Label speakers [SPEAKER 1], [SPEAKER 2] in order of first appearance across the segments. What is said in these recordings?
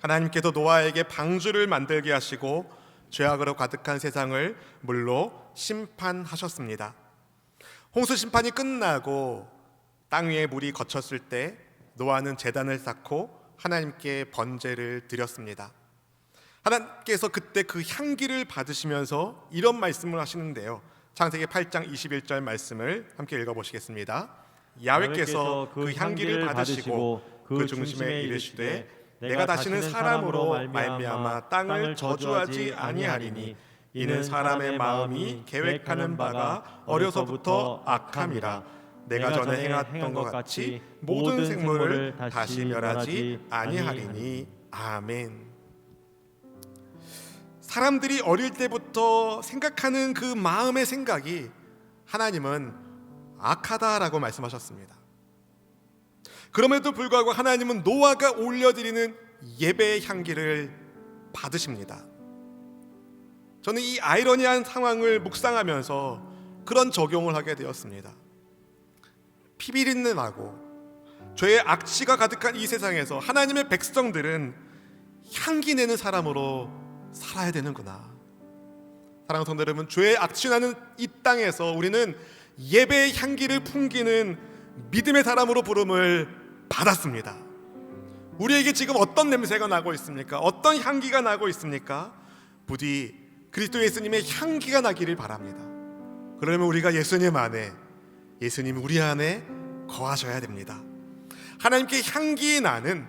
[SPEAKER 1] 하나님께서 노아에게 방주를 만들게 하시고 죄악으로 가득한 세상을 물로 심판하셨습니다. 홍수 심판이 끝나고 땅 위에 물이 거쳤을 때 노아는 제단을 쌓고 하나님께 번제를 드렸습니다. 하나님께서 그때 그 향기를 받으시면서 이런 말씀을 하시는데요. 창세기 8장 21절 말씀을 함께 읽어보시겠습니다. 야훼께서 그 향기를 받으시고 그 중심에 이르시되 내가 다시는 사람으로 말미암아 땅을 저주하지 아니하리니 이는 사람의 마음이 계획하는 바가 어려서부터 악함이라. 내가 전에 행했던 것 같이 모든 생물을 다시 멸하지 아니하리니. 아멘. 사람들이 어릴 때부터 생각하는 그 마음의 생각이 하나님은 악하다라고 말씀하셨습니다. 그럼에도 불구하고 하나님은 노아가 올려드리는 예배의 향기를 받으십니다. 저는 이 아이러니한 상황을 묵상하면서 그런 적용을 하게 되었습니다. 피비린내 나고 죄의 악취가 가득한 이 세상에서 하나님의 백성들은 향기 내는 사람으로 살아야 되는구나. 사랑하는 성도 여러분, 죄의 악취 나는 이 땅에서 우리는 예배의 향기를 풍기는 믿음의 사람으로 부름을 받았습니다. 우리에게 지금 어떤 냄새가 나고 있습니까? 어떤 향기가 나고 있습니까? 부디 그리스도 예수님의 향기가 나기를 바랍니다. 그러면 우리가 예수님 안에, 예수님 우리 안에 거하셔야 됩니다. 하나님께 향기 나는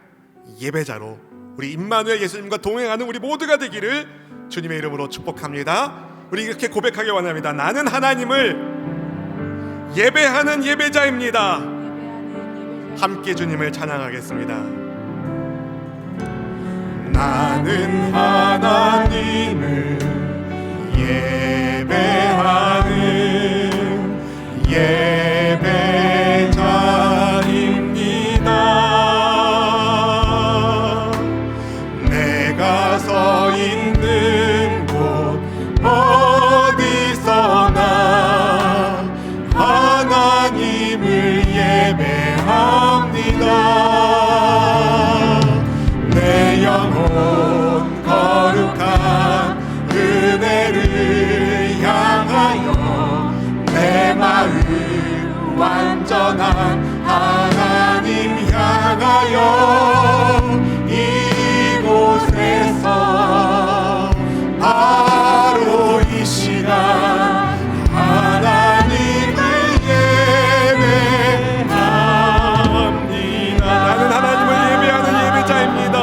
[SPEAKER 1] 예배자로 우리 임마누엘 예수님과 동행하는 우리 모두가 되기를 주님의 이름으로 축복합니다. 우리 이렇게 고백하기 원합니다. 나는 하나님을 예배하는 예배자입니다. 함께 주님을 찬양하겠습니다. 나는 하나님을 예배하는 예배자입니다. 내가 서 있는 곳 어디서나 하나님을 예배합니다. 내 영혼 거룩한 은혜를 향하여 내 마음 완전한 하나님 향하여 이곳에서 바로 이 시간 하나님을 예배합니다. 나는 하나님을 예배하는 예배자입니다.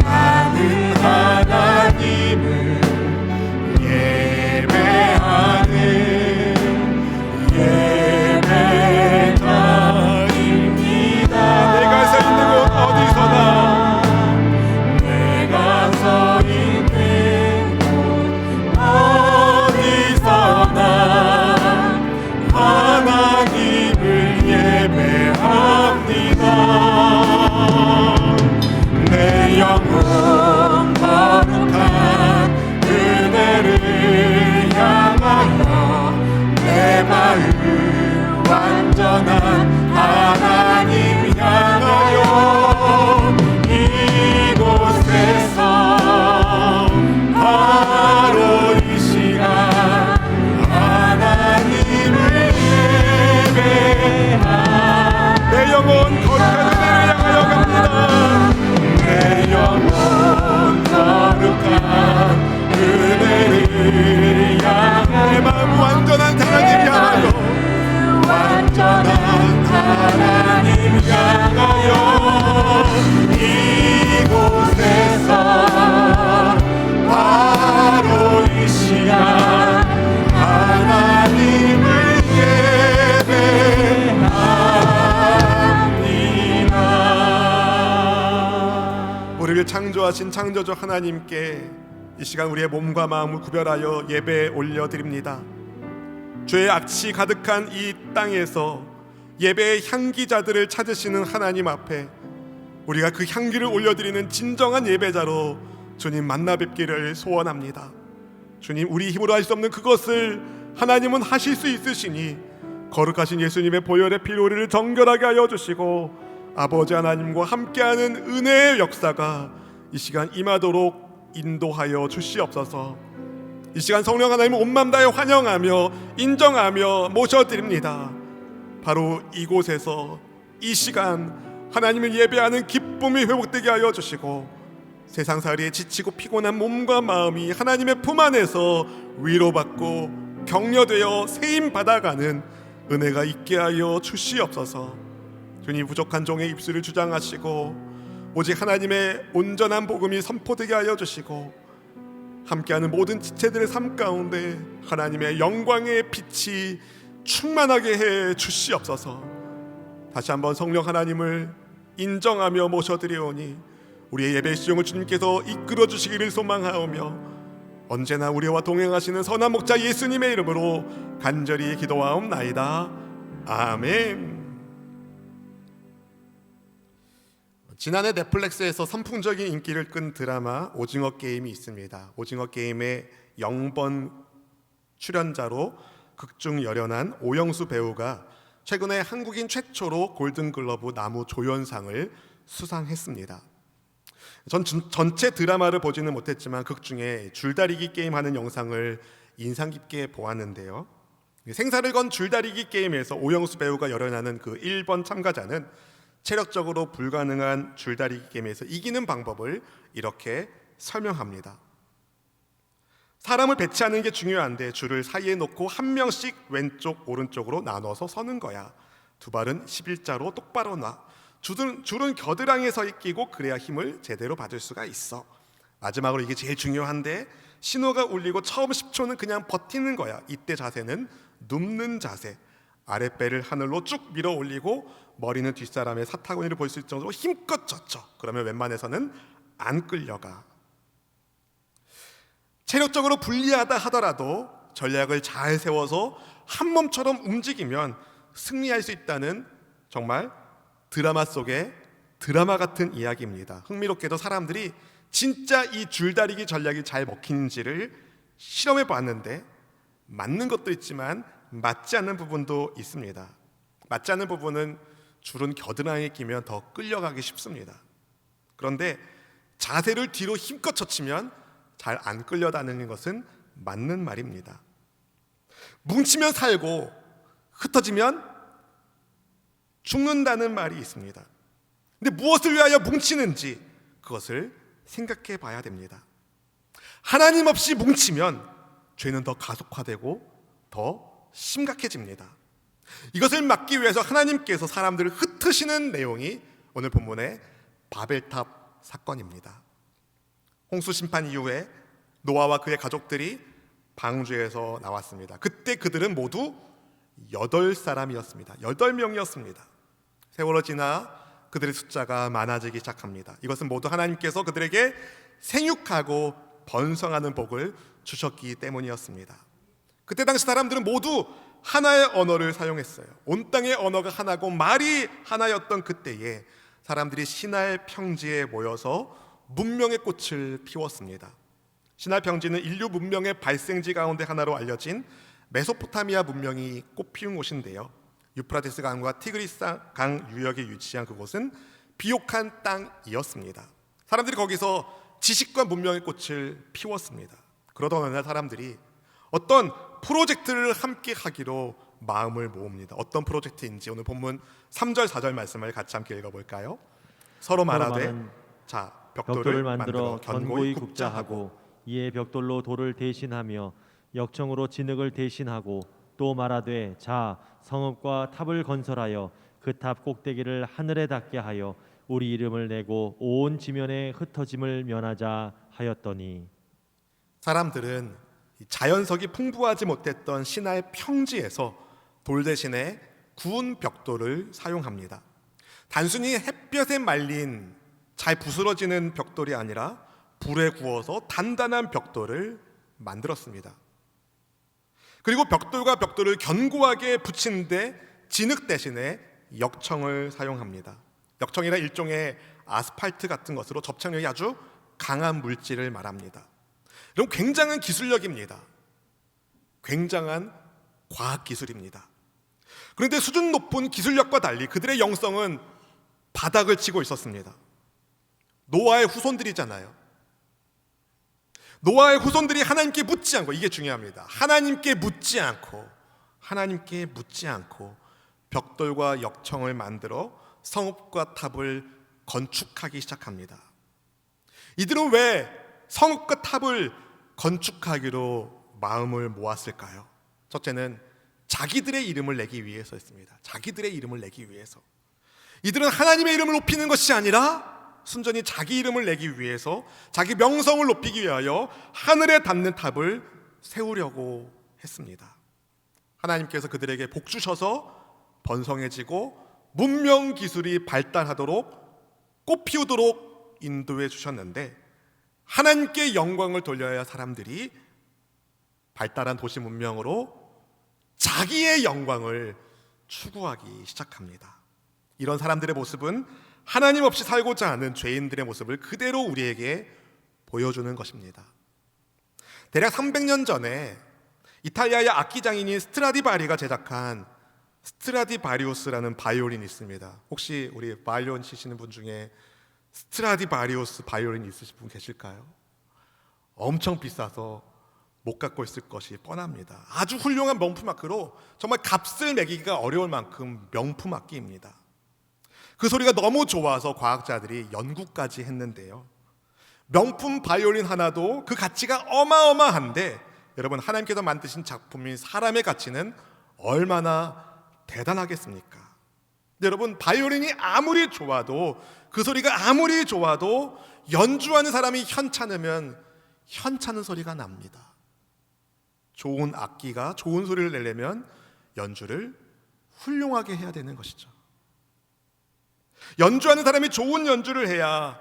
[SPEAKER 1] 나는 하나님을 예배하는 예배자입니다. 내가 서 있는 곳 어디서나, 내가 서 있는 곳 어디서나 하나님을 예배합니다. 내 영혼 거룩한 은혜를 향하여 내 마음 완전한 하나님 향하여 이곳에서 바로 이 시간 하나님을 예배합니다. 내 영혼 거룩한 은혜를 향하여 갑니다. 내 영혼 거룩한 은혜를 향하여 내 마음 완전한 하나님 향하여 완전한 하나님 향하여 이곳에서 바로 이 시간 하나님을 예배합니다. 우리를 창조하신 창조주 하나님께 이 시간 우리의 몸과 마음을 구별하여 예배에 올려드립니다. 죄의 악취 가득한 이 땅에서 예배의 향기자들을 찾으시는 하나님 앞에 우리가 그 향기를 올려드리는 진정한 예배자로 주님 만나 뵙기를 소원합니다. 주님, 우리 힘으로 할 수 없는 그것을 하나님은 하실 수 있으시니 거룩하신 예수님의 보혈의 피로 우리를 정결하게 하여 주시고 아버지 하나님과 함께하는 은혜의 역사가 이 시간 임하도록 인도하여 주시옵소서. 이 시간 성령 하나님을 온 마음 다해 환영하며 인정하며 모셔드립니다. 바로 이곳에서 이 시간 하나님을 예배하는 기쁨이 회복되게 하여 주시고, 세상살이에 지치고 피곤한 몸과 마음이 하나님의 품 안에서 위로받고 격려되어 세임받아가는 은혜가 있게 하여 주시옵소서. 주님, 부족한 종의 입술을 주장하시고 오직 하나님의 온전한 복음이 선포되게 하여 주시고, 함께하는 모든 지체들의 삶 가운데 하나님의 영광의 빛이 충만하게 해 주시옵소서. 다시 한번 성령 하나님을 인정하며 모셔드리오니 우리의 예배 시종을 주님께서 이끌어 주시기를 소망하오며, 언제나 우리와 동행하시는 선한 목자 예수님의 이름으로 간절히 기도하옵나이다. 아멘. 지난해 넷플릭스에서 선풍적인 인기를 끈 드라마 오징어 게임이 있습니다. 오징어 게임의 0번 출연자로 극중 열연한 오영수 배우가 최근에 한국인 최초로 골든글러브 나무조연상을 수상했습니다. 전 전체 드라마를 보지는 못했지만 극중에 줄다리기 게임하는 영상을 인상 깊게 보았는데요. 생사를 건 줄다리기 게임에서 오영수 배우가 열연하는 그 1번 참가자는 체력적으로 불가능한 줄다리기 게임에서 이기는 방법을 이렇게 설명합니다. 사람을 배치하는 게 중요한데 줄을 사이에 놓고 한 명씩 왼쪽 오른쪽으로 나눠서 서는 거야. 두 발은 11자로 똑바로 놔. 줄은 겨드랑이에 서 있기고 그래야 힘을 제대로 받을 수가 있어. 마지막으로 이게 제일 중요한데, 신호가 울리고 처음 10초는 그냥 버티는 거야. 이때 자세는 눕는 자세. 아랫배를 하늘로 쭉 밀어 올리고 머리는 뒷사람의 사타구니를 볼 수 있을 정도로 힘껏 젖혀. 그러면 웬만해서는 안 끌려가. 체력적으로 불리하다 하더라도 전략을 잘 세워서 한 몸처럼 움직이면 승리할 수 있다는 정말 드라마 속의 드라마 같은 이야기입니다. 흥미롭게도 사람들이 진짜 이 줄다리기 전략이 잘 먹히는지를 실험해 봤는데 맞는 것도 있지만 맞지 않는 부분도 있습니다. 맞지 않는 부분은 줄은 겨드랑이에 끼면 더 끌려가기 쉽습니다. 그런데 자세를 뒤로 힘껏 젖히면 잘 안 끌려다니는 것은 맞는 말입니다. 뭉치면 살고 흩어지면 죽는다는 말이 있습니다. 근데 무엇을 위하여 뭉치는지 그것을 생각해 봐야 됩니다. 하나님 없이 뭉치면 죄는 더 가속화되고 더 심각해집니다. 이것을 막기 위해서 하나님께서 사람들을 흩으시는 내용이 오늘 본문의 바벨탑 사건입니다. 홍수 심판 이후에 노아와 그의 가족들이 방주에서 나왔습니다. 그때 그들은 모두 8사람이었습니다. 8명이었습니다. 세월이 지나 그들의 숫자가 많아지기 시작합니다. 이것은 모두 하나님께서 그들에게 생육하고 번성하는 복을 주셨기 때문이었습니다. 그때 당시 사람들은 모두 하나의 언어를 사용했어요. 온 땅의 언어가 하나고 말이 하나였던 그때에 사람들이 시날 평지에 모여서 문명의 꽃을 피웠습니다. 시날 평지는 인류 문명의 발생지 가운데 하나로 알려진 메소포타미아 문명이 꽃피운 곳인데요. 유프라테스 강과 티그리스 강 유역에 위치한 그곳은 비옥한 땅이었습니다. 사람들이 거기서 지식과 문명의 꽃을 피웠습니다. 그러던 어느 날 사람들이 어떤 프로젝트를 함께 하기로 마음을 모읍니다. 어떤 프로젝트인지 오늘 본문 3절 4절 말씀을 같이 함께 읽어볼까요? 서로 말하되 자 벽돌을 만들어 견고히 굽자 하고
[SPEAKER 2] 이에 벽돌로 돌을 대신하며 역청으로 진흙을 대신하고 또 말하되 자 성읍과 탑을 건설하여 그 탑 꼭대기를 하늘에 닿게 하여 우리 이름을 내고 온 지면에 흩어짐을 면하자 하였더니,
[SPEAKER 1] 사람들은 자연석이 풍부하지 못했던 시나의 평지에서 돌 대신에 구운 벽돌을 사용합니다. 단순히 햇볕에 말린 잘 부스러지는 벽돌이 아니라 불에 구워서 단단한 벽돌을 만들었습니다. 그리고 벽돌과 벽돌을 견고하게 붙이는데 진흙 대신에 역청을 사용합니다. 역청이란 일종의 아스팔트 같은 것으로 접착력이 아주 강한 물질을 말합니다. 이런 굉장한 기술력입니다. 굉장한 과학기술입니다. 그런데 수준 높은 기술력과 달리 그들의 영성은 바닥을 치고 있었습니다. 노아의 후손들이잖아요. 노아의 후손들이 하나님께 묻지 않고, 이게 중요합니다. 하나님께 묻지 않고 벽돌과 역청을 만들어 성읍과 탑을 건축하기 시작합니다. 이들은 왜 성읍과 탑을 건축하기로 마음을 모았을까요? 첫째는 자기들의 이름을 내기 위해서였습니다. 자기들의 이름을 내기 위해서. 이들은 하나님의 이름을 높이는 것이 아니라 순전히 자기 이름을 내기 위해서, 자기 명성을 높이기 위하여 하늘에 닿는 탑을 세우려고 했습니다. 하나님께서 그들에게 복 주셔서 번성해지고 문명 기술이 발달하도록 꽃피우도록 인도해 주셨는데, 하나님께 영광을 돌려야 사람들이 발달한 도시 문명으로 자기의 영광을 추구하기 시작합니다. 이런 사람들의 모습은 하나님 없이 살고자 하는 죄인들의 모습을 그대로 우리에게 보여주는 것입니다. 대략 300년 전에 이탈리아의 악기장인인 스트라디바리가 제작한 스트라디바리우스라는 바이올린이 있습니다. 혹시 우리 바이올린 치시는 분 중에 스트라디바리우스 바이올린 있으신 분 계실까요? 엄청 비싸서 못 갖고 있을 것이 뻔합니다. 아주 훌륭한 명품 악기로 정말 값을 매기기가 어려울 만큼 명품 악기입니다. 그 소리가 너무 좋아서 과학자들이 연구까지 했는데요, 명품 바이올린 하나도 그 가치가 어마어마한데, 여러분, 하나님께서 만드신 작품인 사람의 가치는 얼마나 대단하겠습니까? 여러분, 바이올린이 아무리 좋아도, 그 소리가 아무리 좋아도 연주하는 사람이 현찮으면 현찮은 소리가 납니다. 좋은 악기가 좋은 소리를 내려면 연주를 훌륭하게 해야 되는 것이죠. 연주하는 사람이 좋은 연주를 해야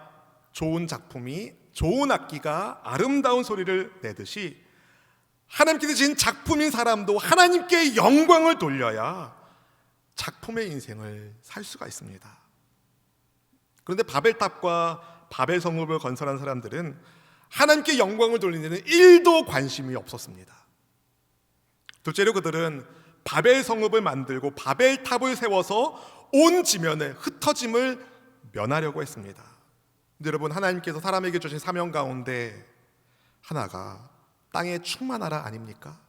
[SPEAKER 1] 좋은 작품이, 좋은 악기가 아름다운 소리를 내듯이, 하나님께서 주신 작품인 사람도 하나님께 영광을 돌려야 작품의 인생을 살 수가 있습니다. 그런데 바벨탑과 바벨 성읍을 건설한 사람들은 하나님께 영광을 돌리는 데는 1도 관심이 없었습니다. 둘째로 그들은 바벨 성읍을 만들고 바벨탑을 세워서 온 지면에 흩어짐을 면하려고 했습니다. 근데 여러분, 하나님께서 사람에게 주신 사명 가운데 하나가 땅에 충만하라 아닙니까?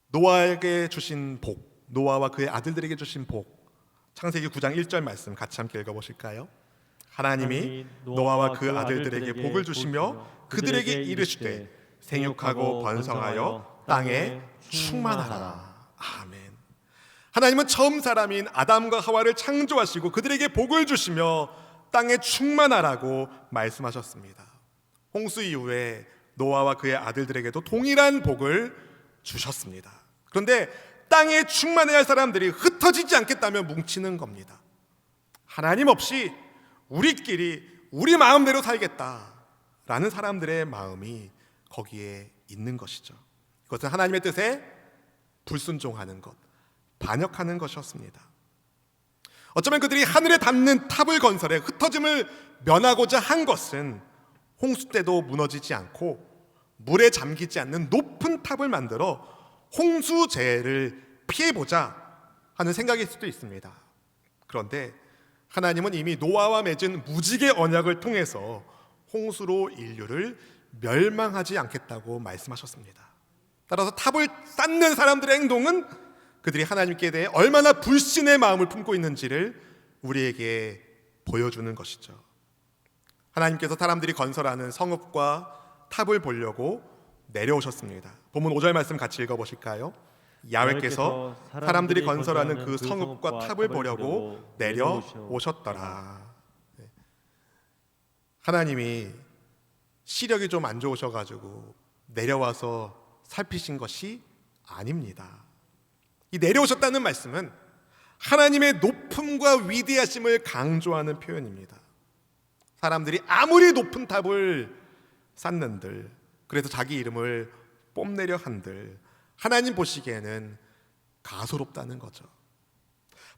[SPEAKER 1] 노아에게 주신 복, 노아와 그의 아들들에게 주신 복, 창세기 9장 1절 말씀 같이 함께 읽어보실까요? 하나님이 노아와 그 아들들에게 복을 주시며 그들에게 이르시되 생육하고 번성하여 땅에 충만하라. 아멘. 하나님은 처음 사람인 아담과 하와를 창조하시고 그들에게 복을 주시며 땅에 충만하라고 말씀하셨습니다. 홍수 이후에 노아와 그의 아들들에게도 동일한 복을 주셨습니다. 그런데 땅에 충만해야 할 사람들이 흩어지지 않겠다며 뭉치는 겁니다. 하나님 없이 우리끼리 우리 마음대로 살겠다라는 사람들의 마음이 거기에 있는 것이죠. 이것은 하나님의 뜻에 불순종하는 것, 반역하는 것이었습니다. 어쩌면 그들이 하늘에 닿는 탑을 건설해 흩어짐을 면하고자 한 것은 홍수 때도 무너지지 않고 물에 잠기지 않는 높은 탑을 만들어 홍수재해를 피해보자 하는 생각일 수도 있습니다. 그런데 하나님은 이미 노아와 맺은 무지개 언약을 통해서 홍수로 인류를 멸망하지 않겠다고 말씀하셨습니다. 따라서 탑을 쌓는 사람들의 행동은 그들이 하나님께 대해 얼마나 불신의 마음을 품고 있는지를 우리에게 보여주는 것이죠. 하나님께서 사람들이 건설하는 성읍과 탑을 보려고 내려오셨습니다. 본문 5절 말씀 같이 읽어보실까요? 야훼께서 사람들이 건설하는 그 성읍과 탑을 보려고 내려오셨더라. 하나님이 시력이 좀 안 좋으셔가지고 내려와서 살피신 것이 아닙니다. 이 내려오셨다는 말씀은 하나님의 높음과 위대하심을 강조하는 표현입니다. 사람들이 아무리 높은 탑을 쌓는들, 그래서 자기 이름을 뽐내려 한들 하나님 보시기에는 가소롭다는 거죠.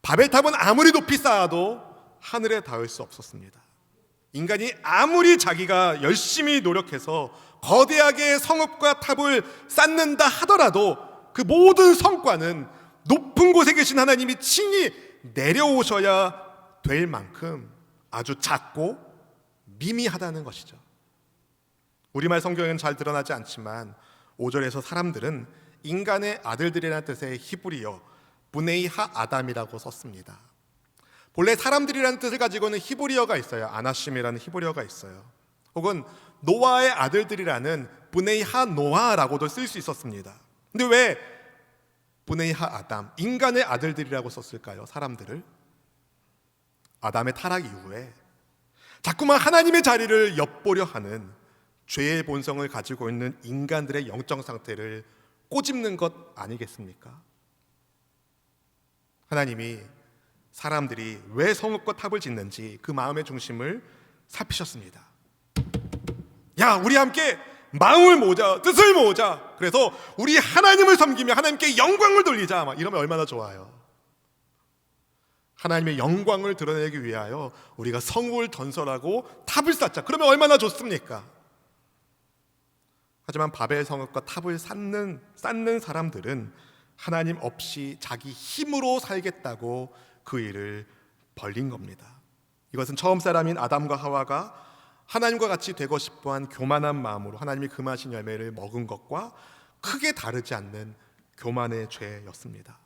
[SPEAKER 1] 바벨탑은 아무리 높이 쌓아도 하늘에 닿을 수 없었습니다. 인간이 아무리 자기가 열심히 노력해서 거대하게 성읍과 탑을 쌓는다 하더라도 그 모든 성과는 높은 곳에 계신 하나님이 친히 내려오셔야 될 만큼 아주 작고 미미하다는 것이죠. 우리말 성경에는 잘 드러나지 않지만 5절에서 사람들은 인간의 아들들이라는 뜻의 히브리어 브네이 하 아담이라고 썼습니다. 본래 사람들이라는 뜻을 가지고 있는 히브리어가 있어요. 아나심이라는 히브리어가 있어요. 혹은 노아의 아들들이라는 브네이 하 노아라고도 쓸 수 있었습니다. 근데 왜 브네이 하 아담, 인간의 아들들이라고 썼을까요? 사람들을. 아담의 타락 이후에 자꾸만 하나님의 자리를 엿보려 하는 죄의 본성을 가지고 있는 인간들의 영적 상태를 꼬집는 것 아니겠습니까? 하나님이 사람들이 왜 성읍과 탑을 짓는지 그 마음의 중심을 살피셨습니다. 야, 우리 함께 마음을 모으자, 뜻을 모으자. 그래서 우리 하나님을 섬기며 하나님께 영광을 돌리자. 막 이러면 얼마나 좋아요. 하나님의 영광을 드러내기 위하여 우리가 성읍을 건설하고 탑을 쌓자. 그러면 얼마나 좋습니까? 하지만 바벨 성읍과 탑을 쌓는 사람들은 하나님 없이 자기 힘으로 살겠다고 그 일을 벌린 겁니다. 이것은 처음 사람인 아담과 하와가 하나님과 같이 되고 싶어한 교만한 마음으로 하나님이 금하신 열매를 먹은 것과 크게 다르지 않는 교만의 죄였습니다.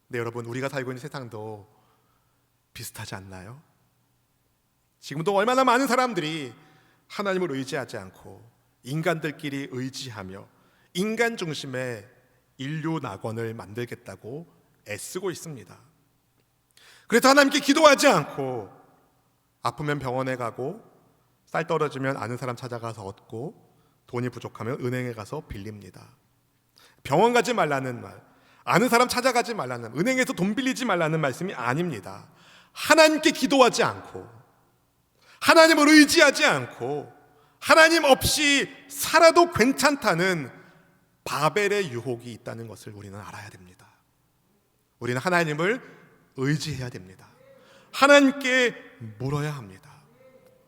[SPEAKER 1] 근데 여러분, 우리가 살고 있는 세상도 비슷하지 않나요? 지금도 얼마나 많은 사람들이 하나님을 의지하지 않고 인간들끼리 의지하며 인간 중심의 인류 낙원을 만들겠다고 애쓰고 있습니다. 그래서 하나님께 기도하지 않고 아프면 병원에 가고 쌀 떨어지면 아는 사람 찾아가서 얻고 돈이 부족하면 은행에 가서 빌립니다. 병원 가지 말라는 말, 아는 사람 찾아가지 말라는, 은행에서 돈 빌리지 말라는 말씀이 아닙니다. 하나님께 기도하지 않고 하나님을 의지하지 않고 하나님 없이 살아도 괜찮다는 바벨의 유혹이 있다는 것을 우리는 알아야 됩니다. 우리는 하나님을 의지해야 됩니다. 하나님께 물어야 합니다.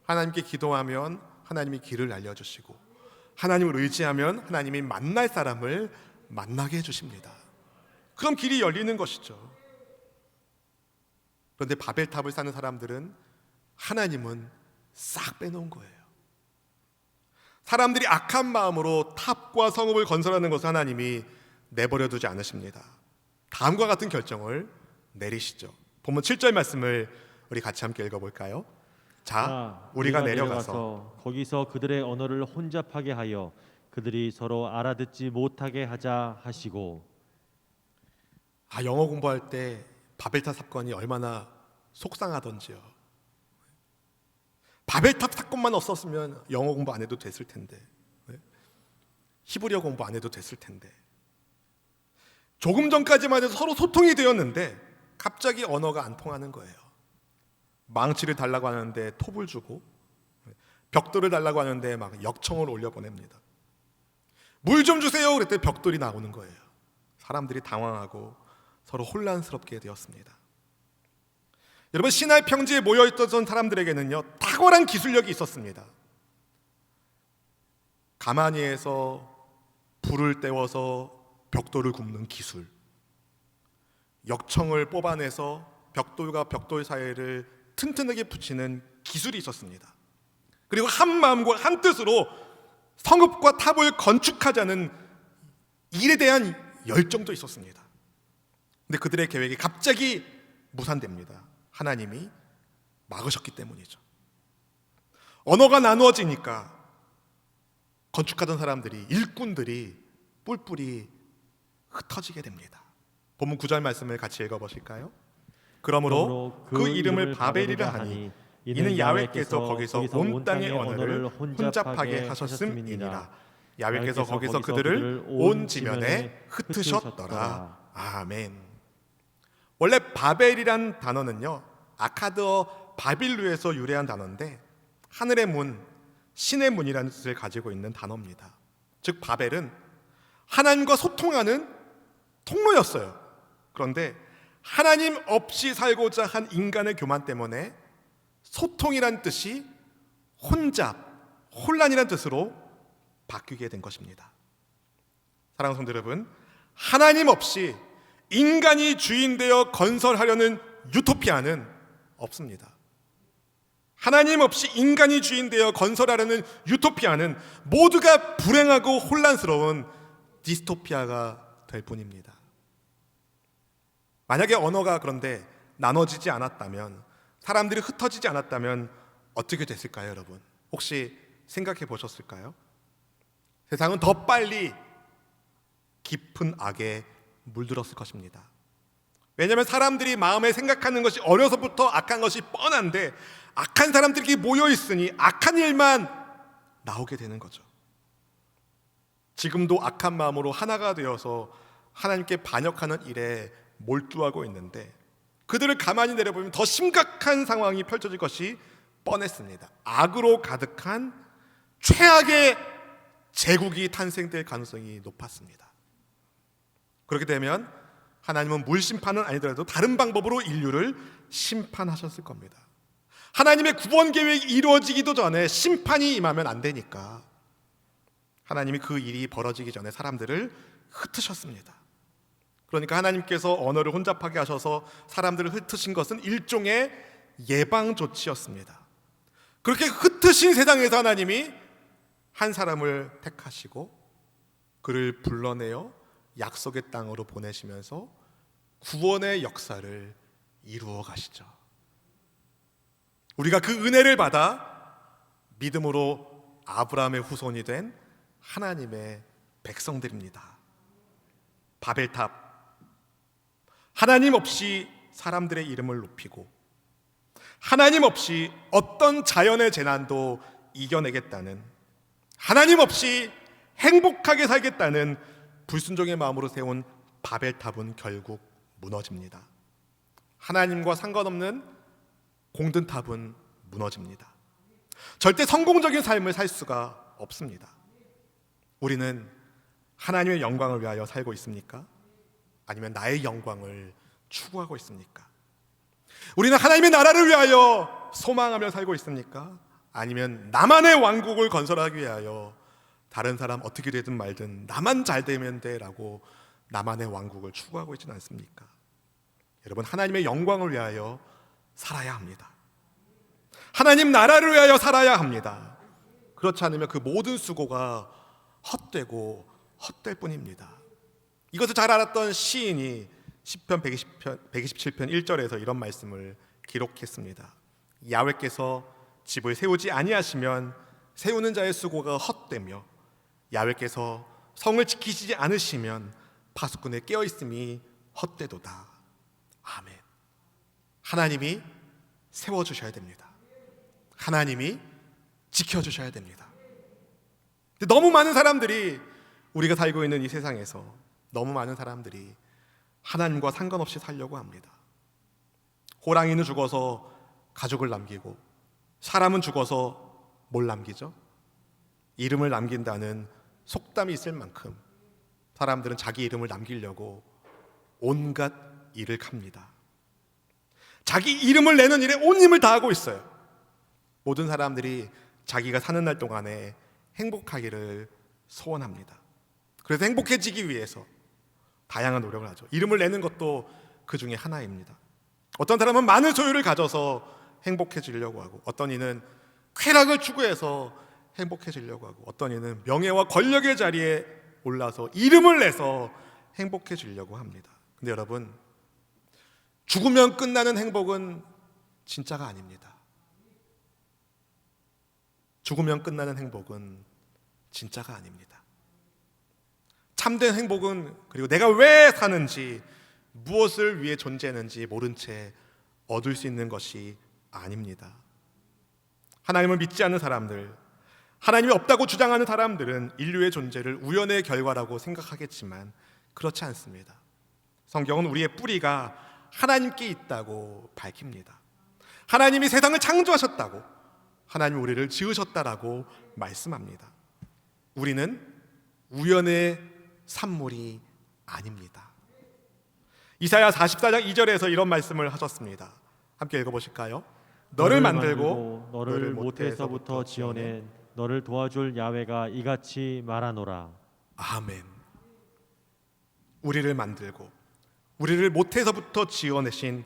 [SPEAKER 1] 하나님께 기도하면 하나님이 길을 알려주시고 하나님을 의지하면 하나님이 만날 사람을 만나게 해주십니다. 그럼 길이 열리는 것이죠. 그런데 바벨탑을 쌓는 사람들은 하나님은 싹 빼놓은 거예요. 사람들이 악한 마음으로 탑과 성읍을 건설하는 것을 하나님이 내버려 두지 않으십니다. 다음과 같은 결정을 내리시죠. 본문 7절 말씀을 우리 같이 함께 읽어볼까요? 자, 우리가 내려가서
[SPEAKER 2] 거기서 그들의 언어를 혼잡하게 하여 그들이 서로 알아듣지 못하게 하자 하시고.
[SPEAKER 1] 영어 공부할 때 바벨탑 사건이 얼마나 속상하던지요. 바벨탑 사건만 없었으면 영어 공부 안 해도 됐을 텐데, 히브리어 공부 안 해도 됐을 텐데, 조금 전까지만 해도 서로 소통이 되었는데 갑자기 언어가 안 통하는 거예요. 망치를 달라고 하는데 톱을 주고, 벽돌을 달라고 하는데 막 역청을 올려보냅니다. 물 좀 주세요 그랬더니 벽돌이 나오는 거예요. 사람들이 당황하고 서로 혼란스럽게 되었습니다. 여러분, 시나이 평지에 모여있던 사람들에게는요, 탁월한 기술력이 있었습니다. 가마니에서 불을 떼워서 벽돌을 굽는 기술, 역청을 뽑아내서 벽돌과 벽돌 사이를 튼튼하게 붙이는 기술이 있었습니다. 그리고 한 마음과 한 뜻으로 성읍과 탑을 건축하자는 일에 대한 열정도 있었습니다. 근데 그들의 계획이 갑자기 무산됩니다. 하나님이 막으셨기 때문이죠. 언어가 나누어지니까 건축하던 사람들이, 일꾼들이 뿔뿔이 흩어지게 됩니다. 본문 9절 말씀을 같이 읽어보실까요? 그러므로 그 이름을 바벨이라 하니 이는 야훼께서 거기서 온 땅의 언어를 혼잡하게 하셨음이니라. 야훼께서 거기서 그들을 온 지면에 흩으셨더라. 아멘. 원래 바벨이란 단어는요, 아카드어 바빌루에서 유래한 단어인데 하늘의 문, 신의 문이라는 뜻을 가지고 있는 단어입니다. 즉 바벨은 하나님과 소통하는 통로였어요. 그런데 하나님 없이 살고자 한 인간의 교만 때문에 소통이란 뜻이 혼잡, 혼란이란 뜻으로 바뀌게 된 것입니다. 사랑하는 성도 여러분, 하나님 없이 인간이 주인 되어 건설하려는 유토피아는 없습니다. 하나님 없이 인간이 주인 되어 건설하려는 유토피아는 모두가 불행하고 혼란스러운 디스토피아가 될 뿐입니다. 만약에 언어가 그런데 나눠지지 않았다면, 사람들이 흩어지지 않았다면 어떻게 됐을까요, 여러분? 혹시 생각해 보셨을까요? 세상은 더 빨리 깊은 악에 물들었을 것입니다. 왜냐하면 사람들이 마음에 생각하는 것이 어려서부터 악한 것이 뻔한데, 악한 사람들이 모여 있으니 악한 일만 나오게 되는 거죠. 지금도 악한 마음으로 하나가 되어서 하나님께 반역하는 일에 몰두하고 있는데, 그들을 가만히 내려보면 더 심각한 상황이 펼쳐질 것이 뻔했습니다. 악으로 가득한 최악의 제국이 탄생될 가능성이 높았습니다. 그렇게 되면 하나님은 물심판은 아니더라도 다른 방법으로 인류를 심판하셨을 겁니다. 하나님의 구원 계획이 이루어지기도 전에 심판이 임하면 안 되니까 하나님이 그 일이 벌어지기 전에 사람들을 흩으셨습니다. 그러니까 하나님께서 언어를 혼잡하게 하셔서 사람들을 흩으신 것은 일종의 예방 조치였습니다. 그렇게 흩으신 세상에서 하나님이 한 사람을 택하시고 그를 불러내어 약속의 땅으로 보내시면서 구원의 역사를 이루어 가시죠. 우리가 그 은혜를 받아 믿음으로 아브라함의 후손이 된 하나님의 백성들입니다. 바벨탑, 하나님 없이 사람들의 이름을 높이고 하나님 없이 어떤 자연의 재난도 이겨내겠다는, 하나님 없이 행복하게 살겠다는 불순종의 마음으로 세운 바벨탑은 결국 무너집니다. 하나님과 상관없는 공든탑은 무너집니다. 절대 성공적인 삶을 살 수가 없습니다. 우리는 하나님의 영광을 위하여 살고 있습니까? 아니면 나의 영광을 추구하고 있습니까? 우리는 하나님의 나라를 위하여 소망하며 살고 있습니까? 아니면 나만의 왕국을 건설하기 위하여 다른 사람 어떻게 되든 말든 나만 잘 되면 돼라고 나만의 왕국을 추구하고 있지는 않습니까? 여러분, 하나님의 영광을 위하여 살아야 합니다. 하나님 나라를 위하여 살아야 합니다. 그렇지 않으면 그 모든 수고가 헛되고 헛될 뿐입니다. 이것을 잘 알았던 시인이 시편 127편 1절에서 이런 말씀을 기록했습니다. 야훼께서 집을 세우지 아니하시면 세우는 자의 수고가 헛되며 야훼께서 성을 지키시지 않으시면 파수꾼의 깨어있음이 헛되도다. 아멘. 하나님이 세워주셔야 됩니다. 하나님이 지켜주셔야 됩니다. 근데 너무 많은 사람들이, 우리가 살고 있는 이 세상에서 너무 많은 사람들이 하나님과 상관없이 살려고 합니다. 호랑이는 죽어서 가족을 남기고 사람은 죽어서 뭘 남기죠? 이름을 남긴다는 속담이 있을 만큼 사람들은 자기 이름을 남기려고 온갖 일을 합니다. 자기 이름을 내는 일에 온 힘을 다하고 있어요. 모든 사람들이 자기가 사는 날 동안에 행복하기를 소원합니다. 그래서 행복해지기 위해서 다양한 노력을 하죠. 이름을 내는 것도 그 중에 하나입니다. 어떤 사람은 많은 소유를 가져서 행복해지려고 하고, 어떤 이는 쾌락을 추구해서 행복해지려고 하고, 어떤 이는 명예와 권력의 자리에 올라서 이름을 내서 행복해지려고 합니다. 근데 여러분, 죽으면 끝나는 행복은 진짜가 아닙니다. 죽으면 끝나는 행복은 진짜가 아닙니다. 참된 행복은, 그리고 내가 왜 사는지, 무엇을 위해 존재했는지 모른 채 얻을 수 있는 것이 아닙니다. 하나님을 믿지 않는 사람들, 하나님이 없다고 주장하는 사람들은 인류의 존재를 우연의 결과라고 생각하겠지만 그렇지 않습니다. 성경은 우리의 뿌리가 하나님께 있다고 밝힙니다. 하나님이 세상을 창조하셨다고, 하나님이 우리를 지으셨다라고 말씀합니다. 우리는 우연의 산물이 아닙니다. 이사야 44장 2절에서 이런 말씀을 하셨습니다. 함께 읽어보실까요? 너를 만들고
[SPEAKER 2] 너를 모태에서부터 지어낸 너를 도와줄 야훼가 이같이 말하노라.
[SPEAKER 1] 아멘. 우리를 만들고 우리를 모태에서부터 지어내신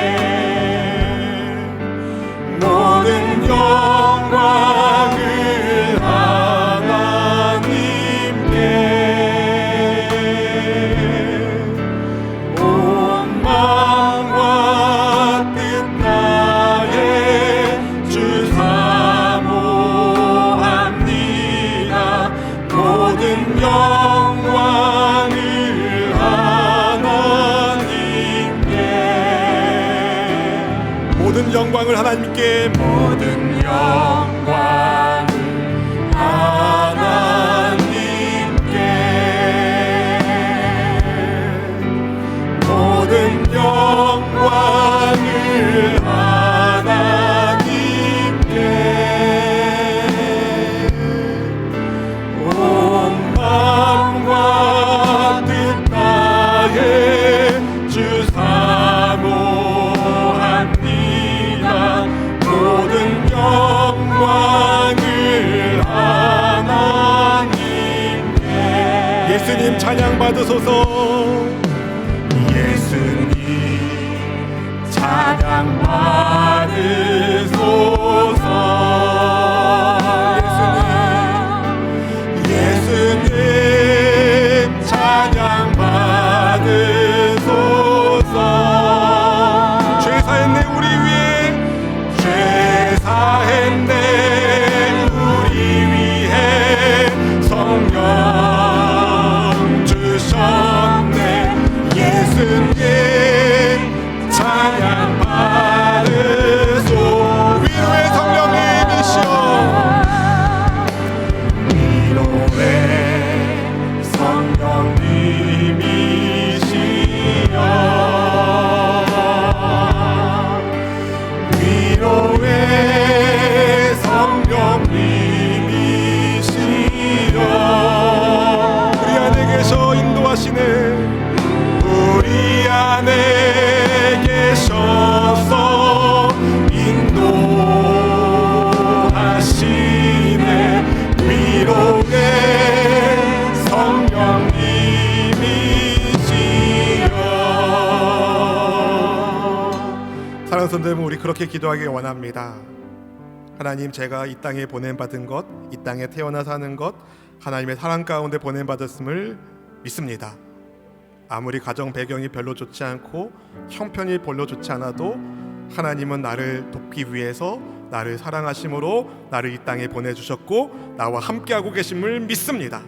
[SPEAKER 3] 영광을 하나님께 온 마음과 뜻 다해 주 사모합니다. 모든 영광을 하나님께
[SPEAKER 1] 모든 영광을 하나님께
[SPEAKER 3] 모든 영광을 하나님께 모든 영광을 하나님께 온 마음과 뜻 다해 주 사모합니다. 모든 영광을 하나님께
[SPEAKER 1] 예수님 찬양 받으소서.
[SPEAKER 3] 예수님 찬양 받으소서. 예수님 찬양 받으소서.
[SPEAKER 1] 죄 사했네 우리 위에
[SPEAKER 3] 죄 사했네 우리 위해 성령 주셨네. 예수님 찬양 받으소.
[SPEAKER 1] 위로의 성령님이시여
[SPEAKER 3] 위로의 성령님이시여 위로의 성령님이시여
[SPEAKER 1] 우리 안에 계셔 인도하시네.
[SPEAKER 3] 우리 안에 계셔서 인도하시네. 위로의 성령님이시여.
[SPEAKER 1] 사랑하는 성도여러분, 우리 그렇게 기도하기 원합니다. 하나님, 제가 이 땅에 보냄받은 것, 이 땅에 태어나 사는 것, 하나님의 사랑 가운데 보냄받았음을 믿습니다. 아무리 가정 배경이 별로 좋지 않고 형편이 별로 좋지 않아도 하나님은 나를 돕기 위해서 나를 사랑하심으로 나를 이 땅에 보내주셨고 나와 함께하고 계심을 믿습니다.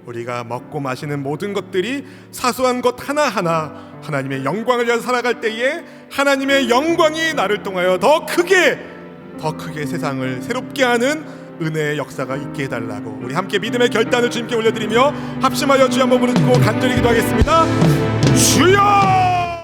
[SPEAKER 1] 우리가 먹고 마시는 모든 것들이 사소한 것 하나하나 하나님의 영광을 위해서 살아갈 때에 하나님의 영광이 나를 통하여 더 크게 세상을 새롭게 하는 은혜의 역사가 있게 해달라고 우리 함께 믿음의 결단을 주님께 올려드리며 합심하여 주여 한번 부르짖고 간절히 기도하겠습니다. 주여!